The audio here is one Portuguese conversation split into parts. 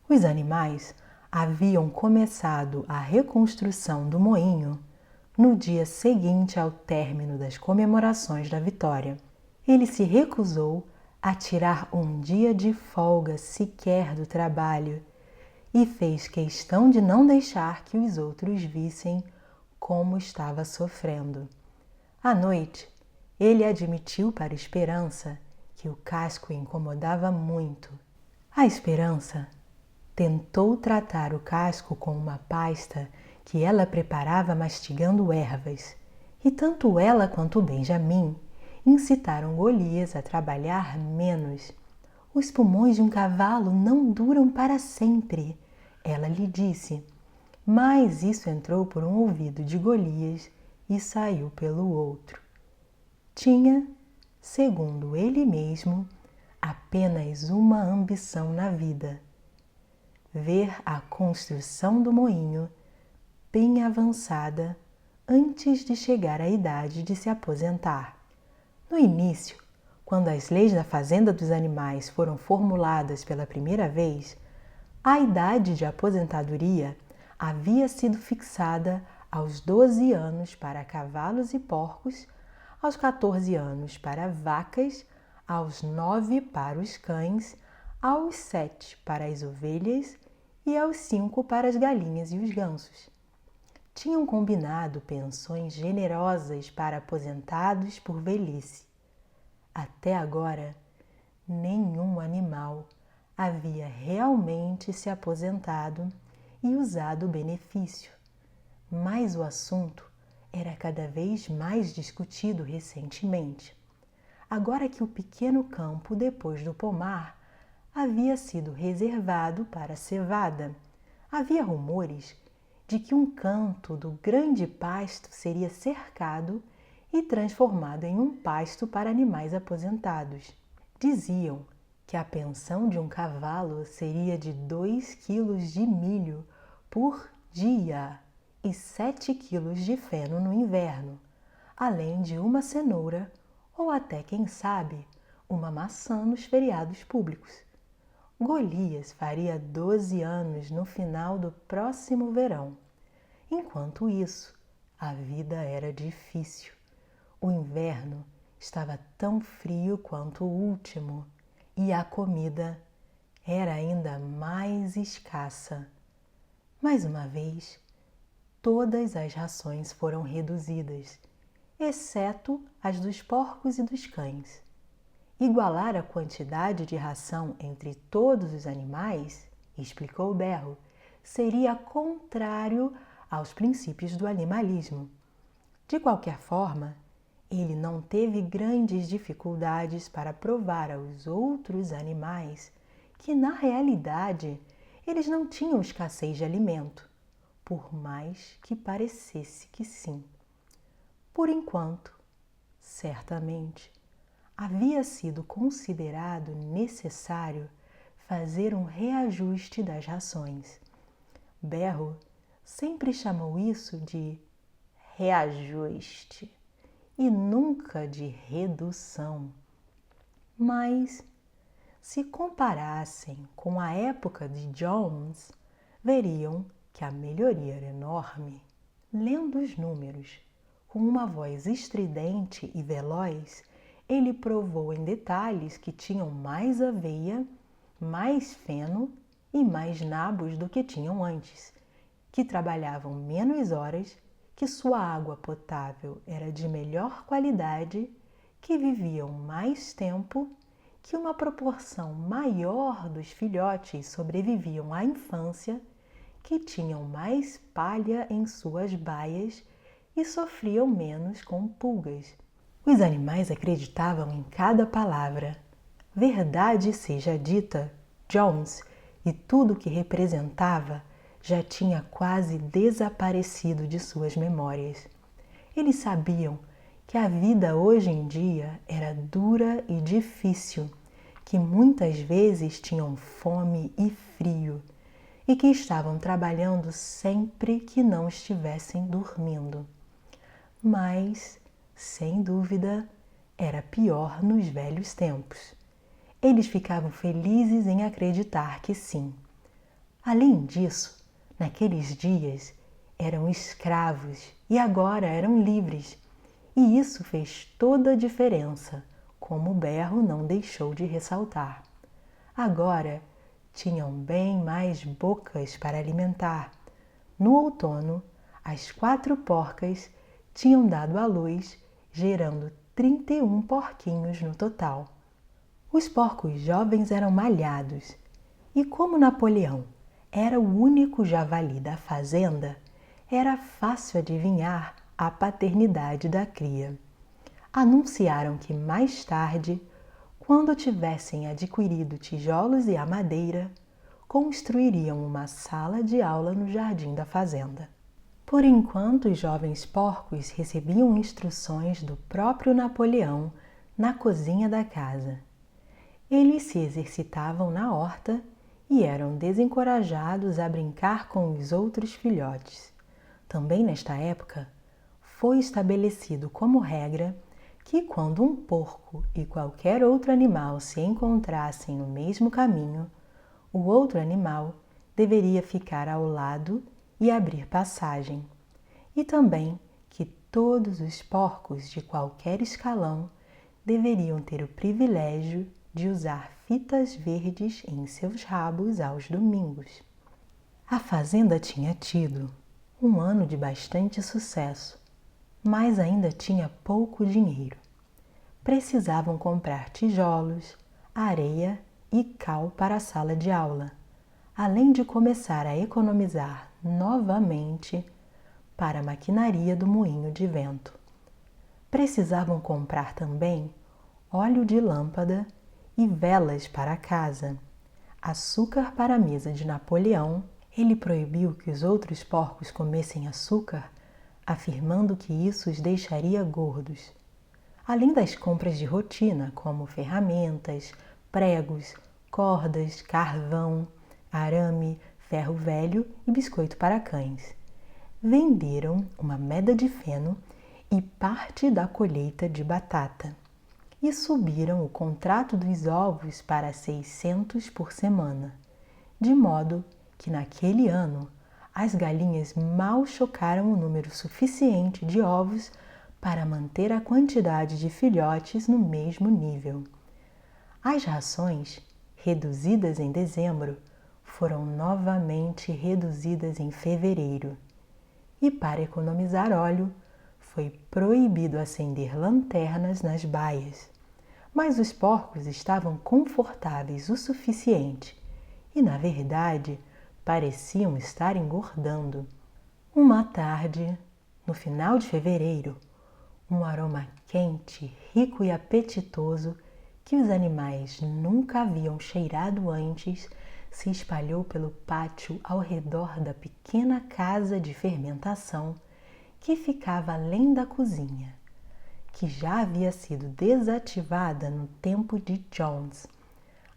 Os animais haviam começado a reconstrução do moinho no dia seguinte ao término das comemorações da vitória. Ele se recusou a tirar um dia de folga sequer do trabalho e fez questão de não deixar que os outros vissem como estava sofrendo. À noite, ele admitiu para Esperança que o casco incomodava muito. A Esperança tentou tratar o casco com uma pasta que ela preparava mastigando ervas, e tanto ela quanto Benjamin incitaram Golias a trabalhar menos. Os pulmões de um cavalo não duram para sempre, ela lhe disse, mas isso entrou por um ouvido de Golias e saiu pelo outro. Tinha, segundo ele mesmo, apenas uma ambição na vida: ver a construção do moinho bem avançada antes de chegar à idade de se aposentar. No início, quando as leis da Fazenda dos Animais foram formuladas pela primeira vez, a idade de aposentadoria havia sido fixada aos 12 anos para cavalos e porcos, aos 14 anos para vacas, aos 9 para os cães, aos 7 para as ovelhas e aos 5 para as galinhas e os gansos. Tinham combinado pensões generosas para aposentados por velhice. Até agora, nenhum animal havia realmente se aposentado e usado o benefício, mas o assunto era cada vez mais discutido recentemente. Agora que o pequeno campo depois do pomar havia sido reservado para a cevada, havia rumores de que um canto do grande pasto seria cercado e transformado em um pasto para animais aposentados. Diziam que a pensão de um cavalo seria de 2 quilos de milho por dia e 7 quilos de feno no inverno, além de uma cenoura ou até, quem sabe, uma maçã nos feriados públicos. Golias faria 12 anos no final do próximo verão. Enquanto isso, a vida era difícil. O inverno estava tão frio quanto o último e a comida era ainda mais escassa. Mais uma vez, todas as rações foram reduzidas, exceto as dos porcos e dos cães. Igualar a quantidade de ração entre todos os animais, explicou Berro, seria contrário aos princípios do animalismo. De qualquer forma, ele não teve grandes dificuldades para provar aos outros animais que, na realidade, eles não tinham escassez de alimento, por mais que parecesse que sim. Por enquanto, certamente, havia sido considerado necessário fazer um reajuste das rações. Berro sempre chamou isso de reajuste e nunca de redução. Mas, se comparassem com a época de Jones, veriam que a melhoria era enorme. Lendo os números, com uma voz estridente e veloz, ele provou em detalhes que tinham mais aveia, mais feno e mais nabos do que tinham antes, que trabalhavam menos horas, que sua água potável era de melhor qualidade, que viviam mais tempo, que uma proporção maior dos filhotes sobreviviam à infância, que tinham mais palha em suas baias e sofriam menos com pulgas. Os animais acreditavam em cada palavra. Verdade seja dita, Jones e tudo o que representava já tinha quase desaparecido de suas memórias. Eles sabiam que a vida hoje em dia era dura e difícil, que muitas vezes tinham fome e frio e que estavam trabalhando sempre que não estivessem dormindo. Mas, sem dúvida, era pior nos velhos tempos. Eles ficavam felizes em acreditar que sim. Além disso, naqueles dias eram escravos e agora eram livres, e isso fez toda a diferença, como o berro não deixou de ressaltar. Agora tinham bem mais bocas para alimentar. No outono, as 4 porcas tinham dado à luz, gerando 31 porquinhos no total. Os porcos jovens eram malhados, e como Napoleão era o único javali da fazenda, era fácil adivinhar a paternidade da cria. Anunciaram que mais tarde, quando tivessem adquirido tijolos e a madeira, construiriam uma sala de aula no jardim da fazenda. Por enquanto, os jovens porcos recebiam instruções do próprio Napoleão na cozinha da casa. Eles se exercitavam na horta e eram desencorajados a brincar com os outros filhotes. Também nesta época, foi estabelecido como regra que quando um porco e qualquer outro animal se encontrassem no mesmo caminho, o outro animal deveria ficar ao lado e abrir passagem. E também que todos os porcos de qualquer escalão deveriam ter o privilégio de usar fitas verdes em seus rabos aos domingos. A fazenda tinha tido um ano de bastante sucesso, mas ainda tinha pouco dinheiro. Precisavam comprar tijolos, areia e cal para a sala de aula, além de começar a economizar novamente para a maquinaria do moinho de vento. Precisavam comprar também óleo de lâmpada e velas para a casa, açúcar para a mesa de Napoleão. Ele proibiu que os outros porcos comessem açúcar, afirmando que isso os deixaria gordos. Além das compras de rotina, como ferramentas, pregos, cordas, carvão, arame, ferro velho e biscoito para cães. Venderam uma meda de feno e parte da colheita de batata. E subiram o contrato dos ovos para 600 por semana, de modo que naquele ano as galinhas mal chocaram o número suficiente de ovos para manter a quantidade de filhotes no mesmo nível. As rações, reduzidas em dezembro, foram novamente reduzidas em fevereiro. E para economizar óleo, foi proibido acender lanternas nas baias. Mas os porcos estavam confortáveis o suficiente e, na verdade, pareciam estar engordando. Uma tarde, no final de fevereiro, um aroma quente, rico e apetitoso que os animais nunca haviam cheirado antes se espalhou pelo pátio ao redor da pequena casa de fermentação que ficava além da cozinha, que já havia sido desativada no tempo de Jones.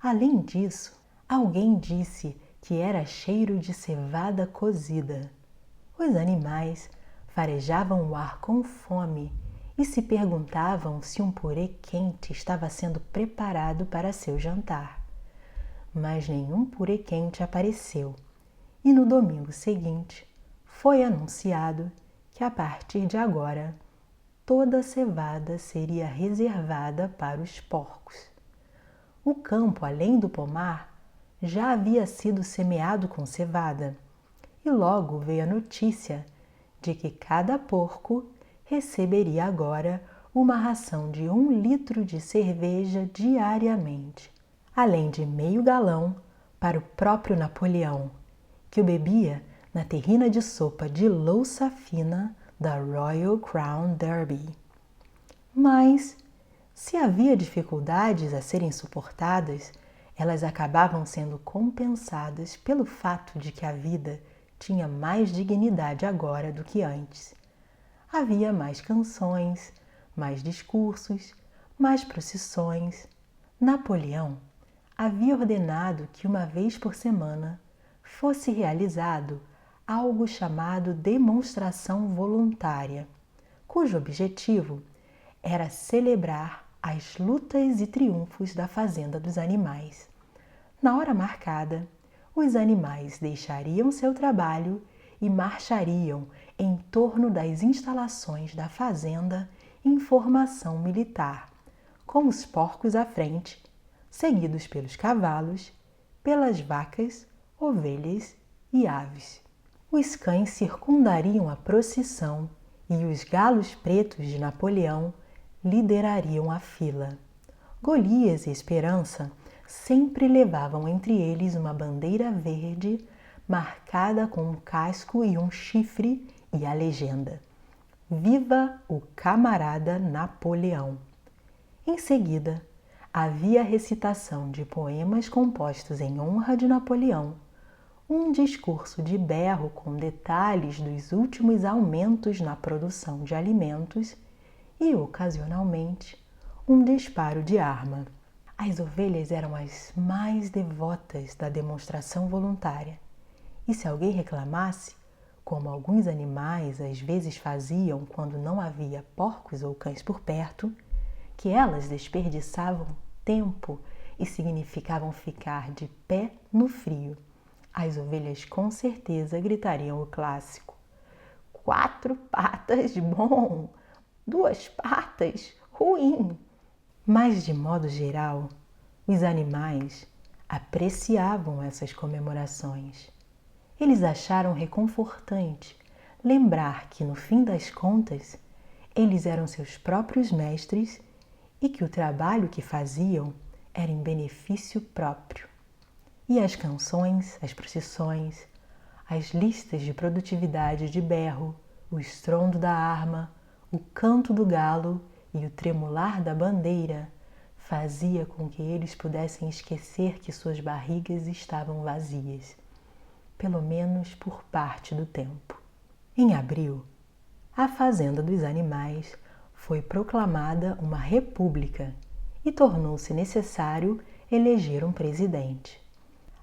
Além disso, alguém disse que era cheiro de cevada cozida. Os animais farejavam o ar com fome e se perguntavam se um purê quente estava sendo preparado para seu jantar. Mas nenhum purê quente apareceu, e no domingo seguinte foi anunciado que a partir de agora toda a cevada seria reservada para os porcos. O campo, além do pomar, já havia sido semeado com cevada, e logo veio a notícia de que cada porco receberia agora uma ração de 1 litro de cerveja diariamente, além de meio galão para o próprio Napoleão, que o bebia na terrina de sopa de louça fina da Royal Crown Derby. Mas, se havia dificuldades a serem suportadas, elas acabavam sendo compensadas pelo fato de que a vida tinha mais dignidade agora do que antes. Havia mais canções, mais discursos, mais procissões. Napoleão havia ordenado que uma vez por semana fosse realizado algo chamado demonstração voluntária, cujo objetivo era celebrar as lutas e triunfos da fazenda dos animais. Na hora marcada, os animais deixariam seu trabalho e marchariam em torno das instalações da fazenda em formação militar, com os porcos à frente, seguidos pelos cavalos, pelas vacas, ovelhas e aves. Os cães circundariam a procissão e os galos pretos de Napoleão liderariam a fila. Golias e Esperança sempre levavam entre eles uma bandeira verde marcada com um casco e um chifre e a legenda: Viva o camarada Napoleão! Em seguida, havia a recitação de poemas compostos em honra de Napoleão, um discurso de berro com detalhes dos últimos aumentos na produção de alimentos e, ocasionalmente, um disparo de arma. As ovelhas eram as mais devotas da demonstração voluntária, e se alguém reclamasse, como alguns animais às vezes faziam quando não havia porcos ou cães por perto, que elas desperdiçavam tempo e significavam ficar de pé no frio, as ovelhas com certeza gritariam o clássico: 4 patas bom, 2 patas ruim. Mas, de modo geral, os animais apreciavam essas comemorações. Eles acharam reconfortante lembrar que, no fim das contas, eles eram seus próprios mestres e que o trabalho que faziam era em benefício próprio. E as canções, as procissões, as listas de produtividade de berro, o estrondo da arma, o canto do galo e o tremular da bandeira fazia com que eles pudessem esquecer que suas barrigas estavam vazias, pelo menos por parte do tempo. Em abril, a Fazenda dos Animais foi proclamada uma república e tornou-se necessário eleger um presidente.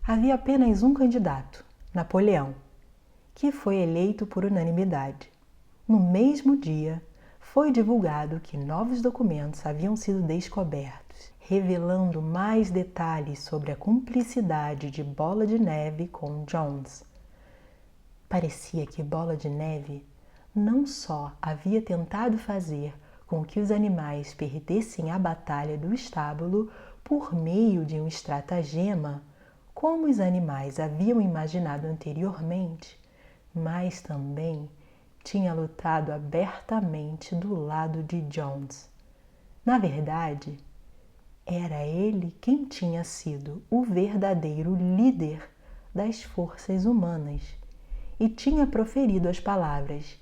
Havia apenas um candidato, Napoleão, que foi eleito por unanimidade. No mesmo dia, foi divulgado que novos documentos haviam sido descobertos, revelando mais detalhes sobre a cumplicidade de Bola de Neve com Jones. Parecia que Bola de Neve não só havia tentado fazer com que os animais perdessem a batalha do estábulo por meio de um estratagema, como os animais haviam imaginado anteriormente, mas também tinha lutado abertamente do lado de Jones. Na verdade, era ele quem tinha sido o verdadeiro líder das forças humanas e tinha proferido as palavras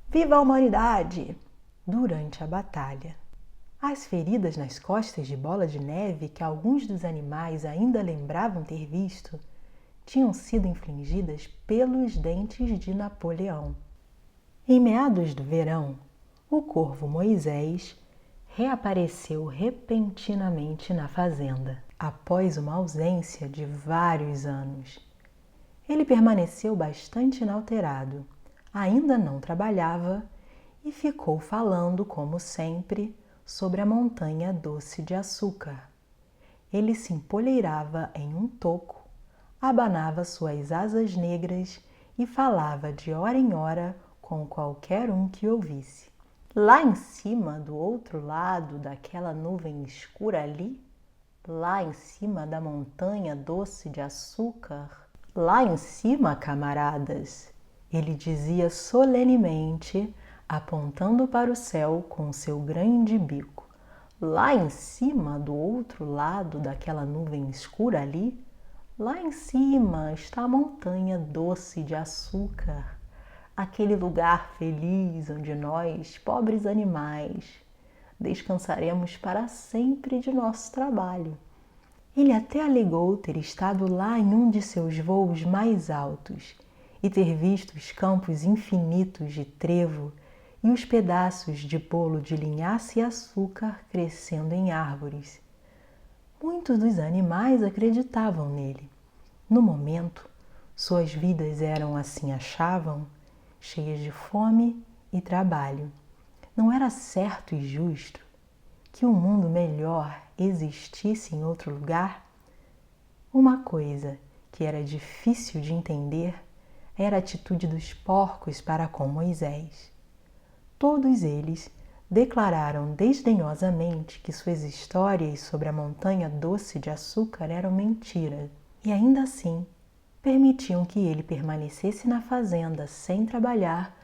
"Viva a humanidade!" durante a batalha. As feridas nas costas de Bola de Neve, que alguns dos animais ainda lembravam ter visto, tinham sido infligidas pelos dentes de Napoleão. Em meados do verão, o corvo Moisés reapareceu repentinamente na fazenda, após uma ausência de vários anos. Ele permaneceu bastante inalterado, ainda não trabalhava e ficou falando, como sempre, sobre a montanha doce de açúcar. Ele se empoleirava em um toco, abanava suas asas negras e falava de hora em hora com qualquer um que ouvisse. Lá em cima, do outro lado daquela nuvem escura ali, lá em cima da montanha doce de açúcar, lá em cima, camaradas, ele dizia solenemente, apontando para o céu com seu grande bico. Lá em cima, do outro lado daquela nuvem escura ali, lá em cima está a montanha doce de açúcar, aquele lugar feliz onde nós, pobres animais, descansaremos para sempre de nosso trabalho. Ele até alegou ter estado lá em um de seus voos mais altos e ter visto os campos infinitos de trevo e os pedaços de bolo de linhaça e açúcar crescendo em árvores. Muitos dos animais acreditavam nele. No momento, suas vidas eram, assim achavam, cheias de fome e trabalho. Não era certo e justo que um mundo melhor existisse em outro lugar? Uma coisa que era difícil de entender era a atitude dos porcos para com Moisés. Todos eles declararam desdenhosamente que suas histórias sobre a montanha doce de açúcar eram mentira, e ainda assim permitiam que ele permanecesse na fazenda sem trabalhar,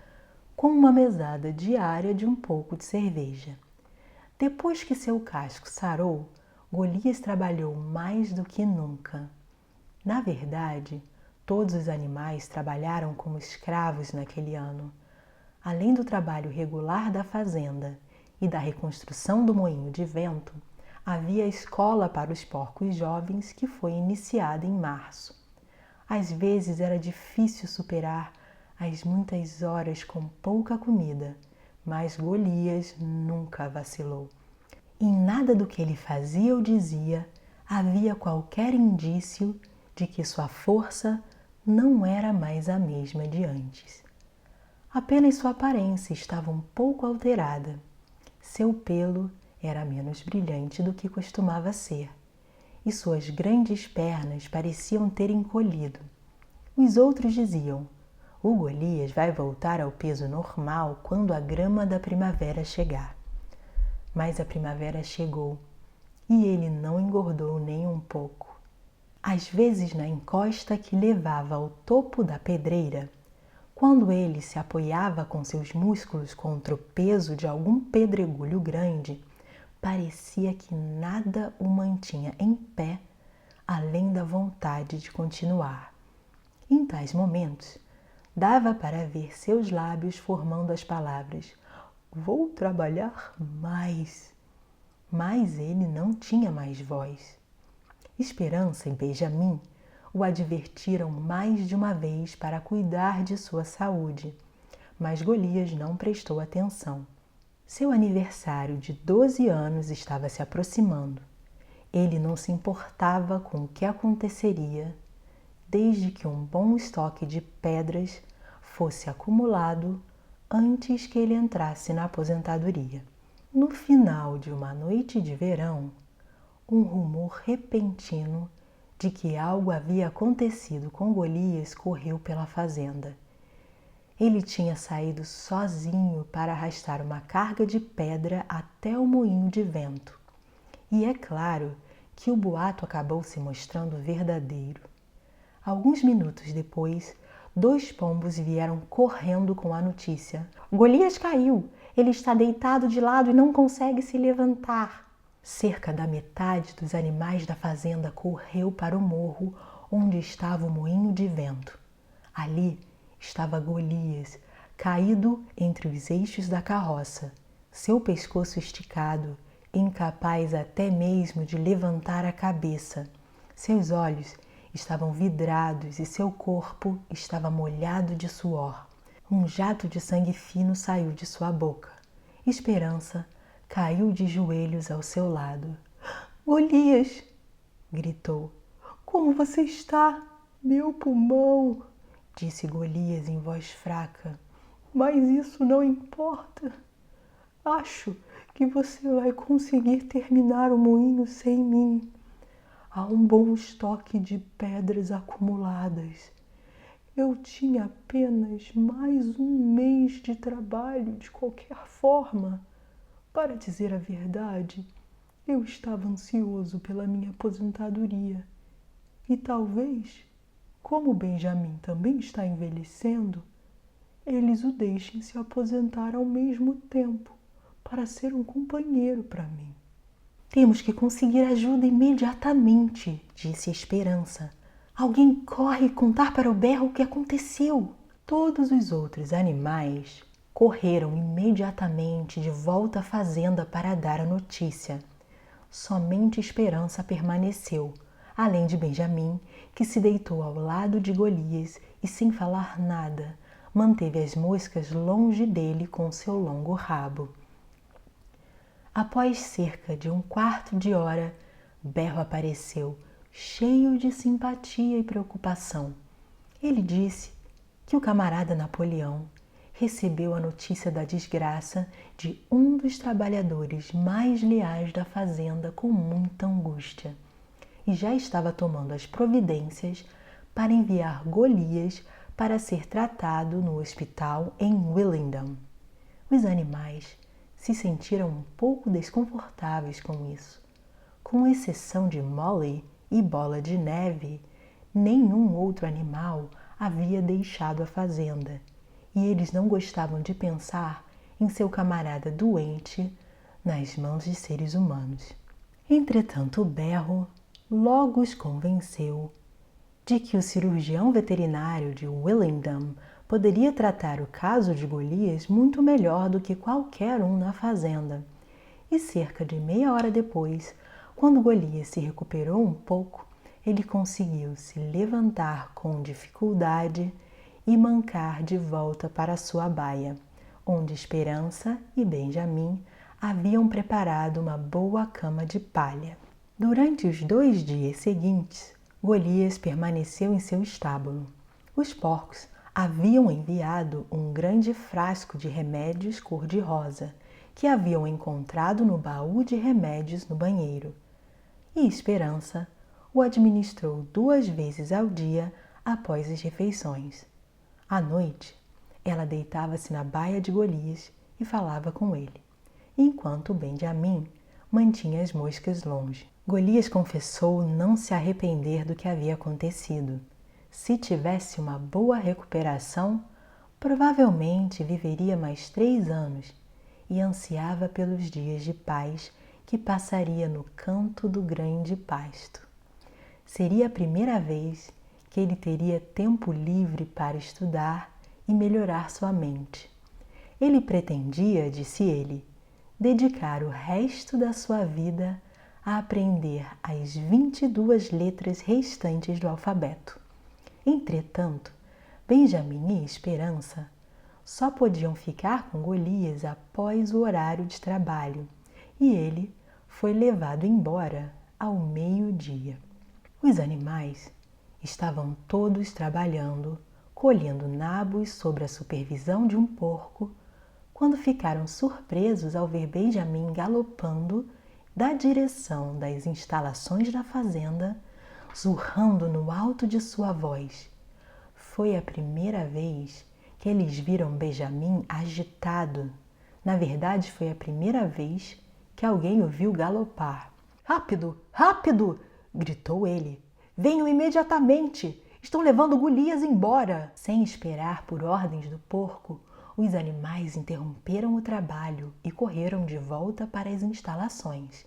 com uma mesada diária de um pouco de cerveja. Depois que seu casco sarou, Golias trabalhou mais do que nunca. Na verdade, todos os animais trabalharam como escravos naquele ano. Além do trabalho regular da fazenda e da reconstrução do moinho de vento, havia a escola para os porcos jovens que foi iniciada em março. Às vezes era difícil superar as muitas horas com pouca comida, mas Golias nunca vacilou. Em nada do que ele fazia ou dizia havia qualquer indício de que sua força não era mais a mesma de antes. Apenas sua aparência estava um pouco alterada. Seu pelo era menos brilhante do que costumava ser, e suas grandes pernas pareciam ter encolhido. Os outros diziam: o Golias vai voltar ao peso normal quando a grama da primavera chegar. Mas a primavera chegou e ele não engordou nem um pouco. Às vezes, na encosta que levava ao topo da pedreira, quando ele se apoiava com seus músculos contra o peso de algum pedregulho grande, parecia que nada o mantinha em pé além da vontade de continuar. Em tais momentos, dava para ver seus lábios formando as palavras: "Vou trabalhar mais." Mas ele não tinha mais voz. Esperança e Benjamim o advertiram mais de uma vez para cuidar de sua saúde, mas Golias não prestou atenção. Seu aniversário de 12 anos estava se aproximando. Ele não se importava com o que aconteceria, desde que um bom estoque de pedras fosse acumulado antes que ele entrasse na aposentadoria. No final de uma noite de verão, um rumor repentino de que algo havia acontecido com Golias correu pela fazenda. Ele tinha saído sozinho para arrastar uma carga de pedra até o moinho de vento. E é claro que o boato acabou se mostrando verdadeiro. Alguns minutos depois, 2 pombos vieram correndo com a notícia: Golias caiu! Ele está deitado de lado e não consegue se levantar. Cerca da metade dos animais da fazenda correu para o morro onde estava o moinho de vento. Ali estava Golias, caído entre os eixos da carroça, seu pescoço esticado, incapaz até mesmo de levantar a cabeça. Seus olhos estavam vidrados e seu corpo estava molhado de suor. Um jato de sangue fino saiu de sua boca. Esperança caiu de joelhos ao seu lado. Golias! Gritou. Como você está? Meu pulmão! Disse Golias em voz fraca. Mas isso não importa. Acho que você vai conseguir terminar o moinho sem mim. Há um bom estoque de pedras acumuladas. Eu tinha apenas mais um mês de trabalho de qualquer forma. Para dizer a verdade, eu estava ansioso pela minha aposentadoria. E talvez, como Benjamim também está envelhecendo, eles o deixem se aposentar ao mesmo tempo, para ser um companheiro para mim. Temos que conseguir ajuda imediatamente, disse Esperança. Alguém corre contar para o berro o que aconteceu. Todos os outros animais correram imediatamente de volta à fazenda para dar a notícia. Somente Esperança permaneceu, além de Benjamim, que se deitou ao lado de Golias e, sem falar nada, manteve as moscas longe dele com seu longo rabo. Após cerca de 1/4 de hora, Berro apareceu, cheio de simpatia e preocupação. Ele disse que o camarada Napoleão recebeu a notícia da desgraça de um dos trabalhadores mais leais da fazenda com muita angústia e já estava tomando as providências para enviar Golias para ser tratado no hospital em Willingdon. Os animais se sentiram um pouco desconfortáveis com isso. Com exceção de Molly e Bola de Neve, nenhum outro animal havia deixado a fazenda, e eles não gostavam de pensar em seu camarada doente nas mãos de seres humanos. Entretanto, o berro logo os convenceu de que o cirurgião veterinário de Willingdon poderia tratar o caso de Golias muito melhor do que qualquer um na fazenda. E cerca de meia hora depois, quando Golias se recuperou um pouco, ele conseguiu se levantar com dificuldade e mancar de volta para sua baia, onde Esperança e Benjamin haviam preparado uma boa cama de palha. Durante os 2 dias seguintes, Golias permaneceu em seu estábulo. Os porcos haviam enviado um grande frasco de remédios cor-de-rosa que haviam encontrado no baú de remédios no banheiro. E Esperança o administrou 2 vezes ao dia após as refeições. À noite, ela deitava-se na baia de Golias e falava com ele, enquanto Benjamin mantinha as moscas longe. Golias confessou não se arrepender do que havia acontecido. Se tivesse uma boa recuperação, provavelmente viveria mais 3 anos e ansiava pelos dias de paz que passaria no canto do grande pasto. Seria a primeira vez que ele teria tempo livre para estudar e melhorar sua mente. Ele pretendia, disse ele, dedicar o resto da sua vida a aprender as 22 letras restantes do alfabeto. Entretanto, Benjamin e Esperança só podiam ficar com Golias após o horário de trabalho, e ele foi levado embora ao meio-dia. Os animais estavam todos trabalhando, colhendo nabos sob a supervisão de um porco, quando ficaram surpresos ao ver Benjamin galopando da direção das instalações da fazenda, zurrando no alto de sua voz. Foi a primeira vez que eles viram Benjamin agitado. Na verdade, foi a primeira vez que alguém o viu galopar. "Rápido! Rápido!" gritou ele. "Venham imediatamente! Estão levando Golias embora!" Sem esperar por ordens do porco, os animais interromperam o trabalho e correram de volta para as instalações.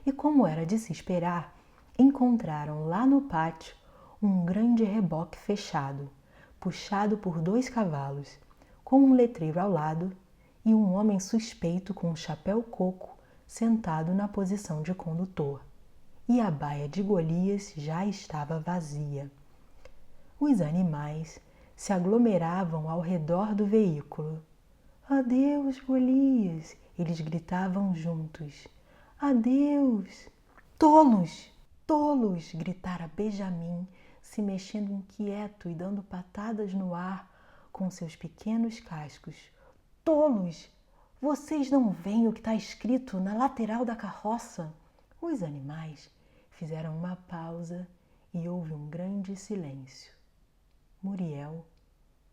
E como era de se esperar, encontraram lá no pátio um grande reboque fechado, puxado por 2 cavalos, com um letreiro ao lado e um homem suspeito com um chapéu coco sentado na posição de condutor. E a baia de Golias já estava vazia. Os animais se aglomeravam ao redor do veículo. "Adeus, Golias!" eles gritavam juntos. "Adeus!" "Tolos! Tolos!" gritara Benjamin, se mexendo inquieto e dando patadas no ar com seus pequenos cascos. "Tolos! Vocês não veem o que está escrito na lateral da carroça?" Os animais fizeram uma pausa e houve um grande silêncio. Muriel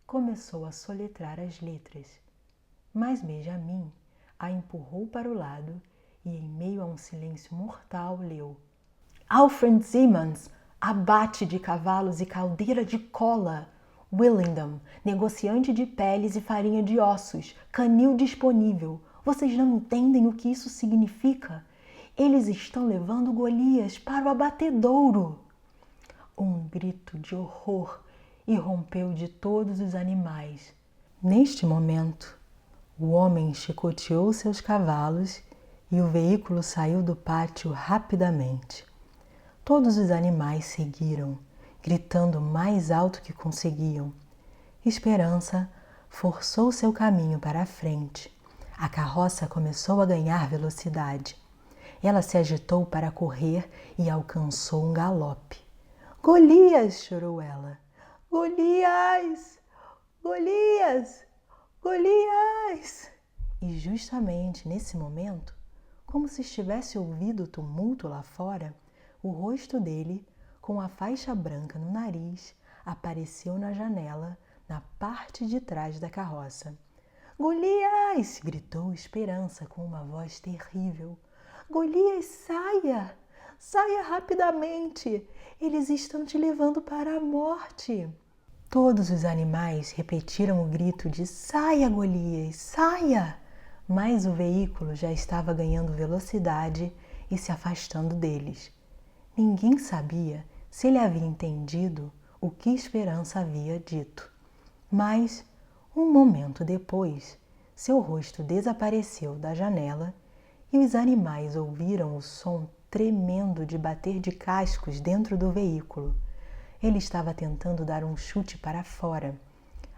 começou a soletrar as letras, mas Benjamin a empurrou para o lado e, em meio a um silêncio mortal, leu: "Alfred Simmons, abate de cavalos e caldeira de cola. Willingdon, negociante de peles e farinha de ossos, canil disponível. Vocês não entendem o que isso significa? Eles estão levando Golias para o abatedouro." Um grito de horror irrompeu de todos os animais. Neste momento, o homem chicoteou seus cavalos e o veículo saiu do pátio rapidamente. Todos os animais seguiram, gritando o mais alto que conseguiam. Esperança forçou seu caminho para a frente. A carroça começou a ganhar velocidade. Ela se agitou para correr e alcançou um galope. "Golias!" chorou ela. "Golias! Golias! Golias!" E justamente nesse momento, como se estivesse ouvido o tumulto lá fora, o rosto dele, com a faixa branca no nariz, apareceu na janela, na parte de trás da carroça. Golias! Gritou Esperança com uma voz terrível. Golias, saia! Saia rapidamente! Eles estão te levando para a morte! Todos os animais repetiram o grito de saia, Golias, saia! Mas o veículo já estava ganhando velocidade e se afastando deles. Ninguém sabia se ele havia entendido o que Esperança havia dito. Mas, um momento depois, seu rosto desapareceu da janela e os animais ouviram o som tremendo de bater de cascos dentro do veículo. Ele estava tentando dar um chute para fora.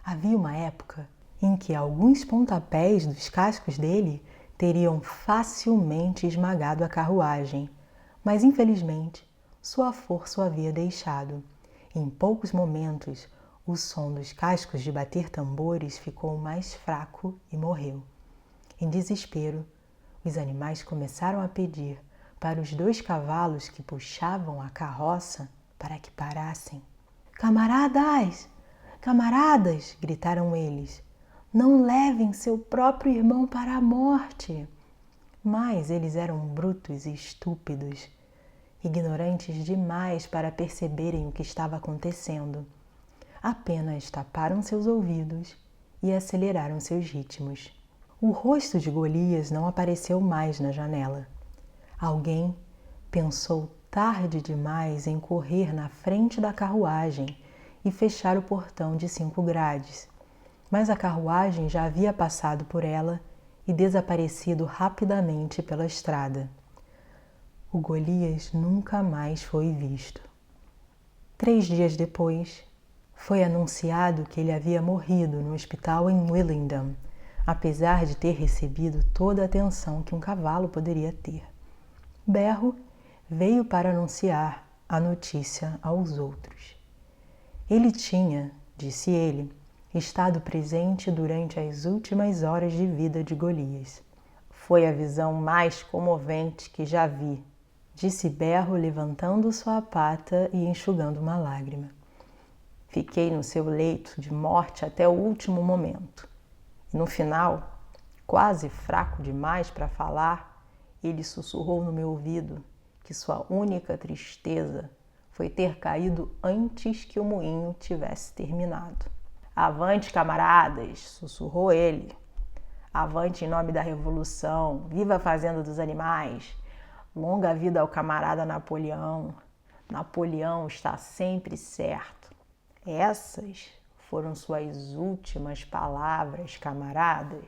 Havia uma época em que alguns pontapés dos cascos dele teriam facilmente esmagado a carruagem, mas infelizmente sua força o havia deixado. Em poucos momentos, o som dos cascos de bater tambores ficou mais fraco e morreu. Em desespero, os animais começaram a pedir para os 2 cavalos que puxavam a carroça para que parassem. Camaradas! Camaradas! Gritaram eles. Não levem seu próprio irmão para a morte! Mas eles eram brutos e estúpidos, ignorantes demais para perceberem o que estava acontecendo. Apenas taparam seus ouvidos e aceleraram seus ritmos. O rosto de Golias não apareceu mais na janela. Alguém pensou tarde demais em correr na frente da carruagem e fechar o portão de 5 grades, mas a carruagem já havia passado por ela e desaparecido rapidamente pela estrada. O Golias nunca mais foi visto. 3 dias depois, foi anunciado que ele havia morrido no hospital em Willingdon, apesar de ter recebido toda a atenção que um cavalo poderia ter. Berro veio para anunciar a notícia aos outros. Ele tinha, disse ele, estado presente durante as últimas horas de vida de Golias. Foi a visão mais comovente que já vi, disse Berro, levantando sua pata e enxugando uma lágrima. Fiquei no seu leito de morte até o último momento. E no final, quase fraco demais para falar, ele sussurrou no meu ouvido que sua única tristeza foi ter caído antes que o moinho tivesse terminado. Avante, camaradas! Sussurrou ele. Avante em nome da revolução! Viva a fazenda dos animais! Longa vida ao camarada Napoleão! Napoleão está sempre certo. Essas foram suas últimas palavras, camaradas.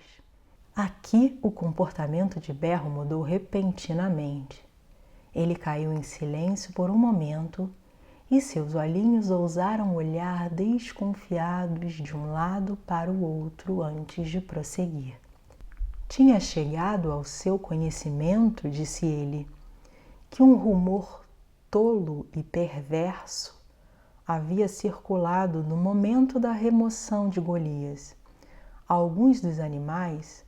Aqui o comportamento de Berro mudou repentinamente. Ele caiu em silêncio por um momento e seus olhinhos ousaram olhar desconfiados de um lado para o outro antes de prosseguir. Tinha chegado ao seu conhecimento, disse ele, que um rumor tolo e perverso havia circulado no momento da remoção de Golias. Alguns dos animais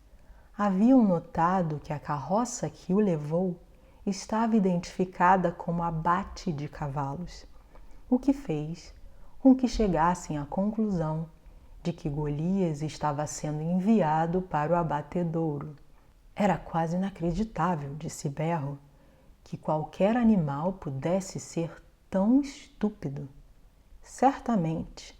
haviam notado que a carroça que o levou estava identificada como abate de cavalos, o que fez com que chegassem à conclusão de que Golias estava sendo enviado para o abatedouro. Era quase inacreditável, disse Berro, que qualquer animal pudesse ser tão estúpido. Certamente,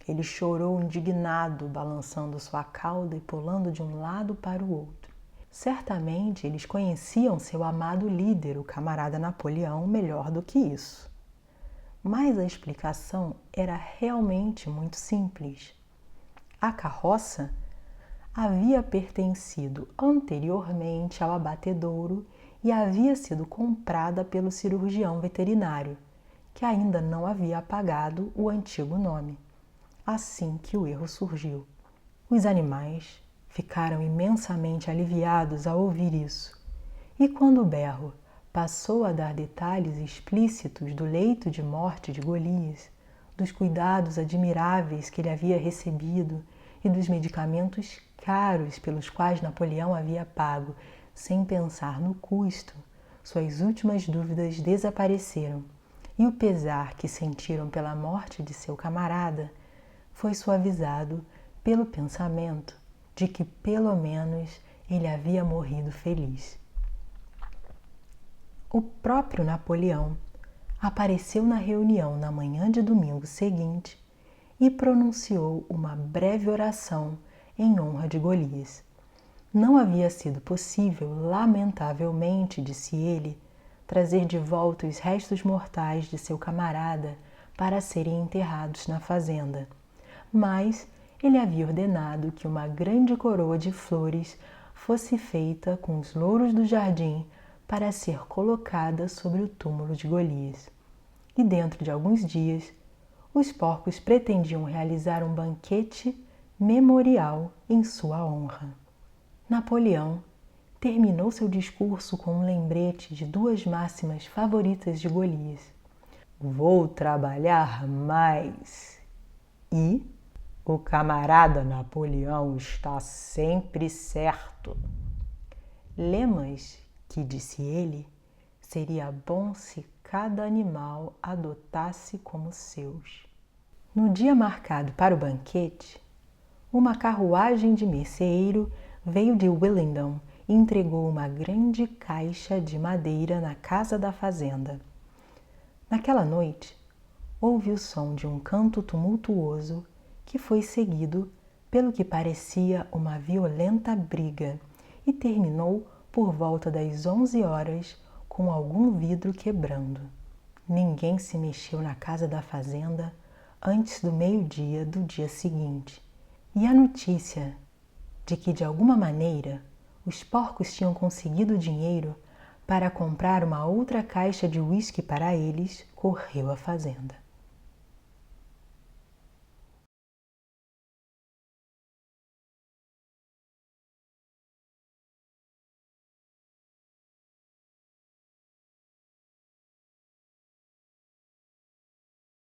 ele chorou indignado, balançando sua cauda e pulando de um lado para o outro. Certamente, eles conheciam seu amado líder, o camarada Napoleão, melhor do que isso. Mas a explicação era realmente muito simples. A carroça havia pertencido anteriormente ao abatedouro e havia sido comprada pelo cirurgião veterinário, que ainda não havia apagado o antigo nome, assim que o erro surgiu. Os animais ficaram imensamente aliviados ao ouvir isso, e quando Berro passou a dar detalhes explícitos do leito de morte de Golias, dos cuidados admiráveis que ele havia recebido e dos medicamentos caros pelos quais Napoleão havia pago, sem pensar no custo, suas últimas dúvidas desapareceram e o pesar que sentiram pela morte de seu camarada foi suavizado pelo pensamento de que pelo menos ele havia morrido feliz. O próprio Napoleão apareceu na reunião na manhã de domingo seguinte e pronunciou uma breve oração em honra de Golias. Não havia sido possível, lamentavelmente, disse ele, trazer de volta os restos mortais de seu camarada para serem enterrados na fazenda, mas ele havia ordenado que uma grande coroa de flores fosse feita com os louros do jardim para ser colocada sobre o túmulo de Golias. E dentro de alguns dias, os porcos pretendiam realizar um banquete memorial em sua honra. Napoleão terminou seu discurso com um lembrete de duas máximas favoritas de Golias: "Vou trabalhar mais" e "O camarada Napoleão está sempre certo". Lemas que, disse ele, seria bom se cada animal adotasse como seus. No dia marcado para o banquete, uma carruagem de merceeiro veio de Willingdon e entregou uma grande caixa de madeira na casa da fazenda. Naquela noite, houve o som de um canto tumultuoso que foi seguido pelo que parecia uma violenta briga e terminou por volta das 11 horas com algum vidro quebrando. Ninguém se mexeu na casa da fazenda antes do meio-dia do dia seguinte, e a notícia de que, de alguma maneira, os porcos tinham conseguido dinheiro para comprar uma outra caixa de uísque para eles correu à fazenda.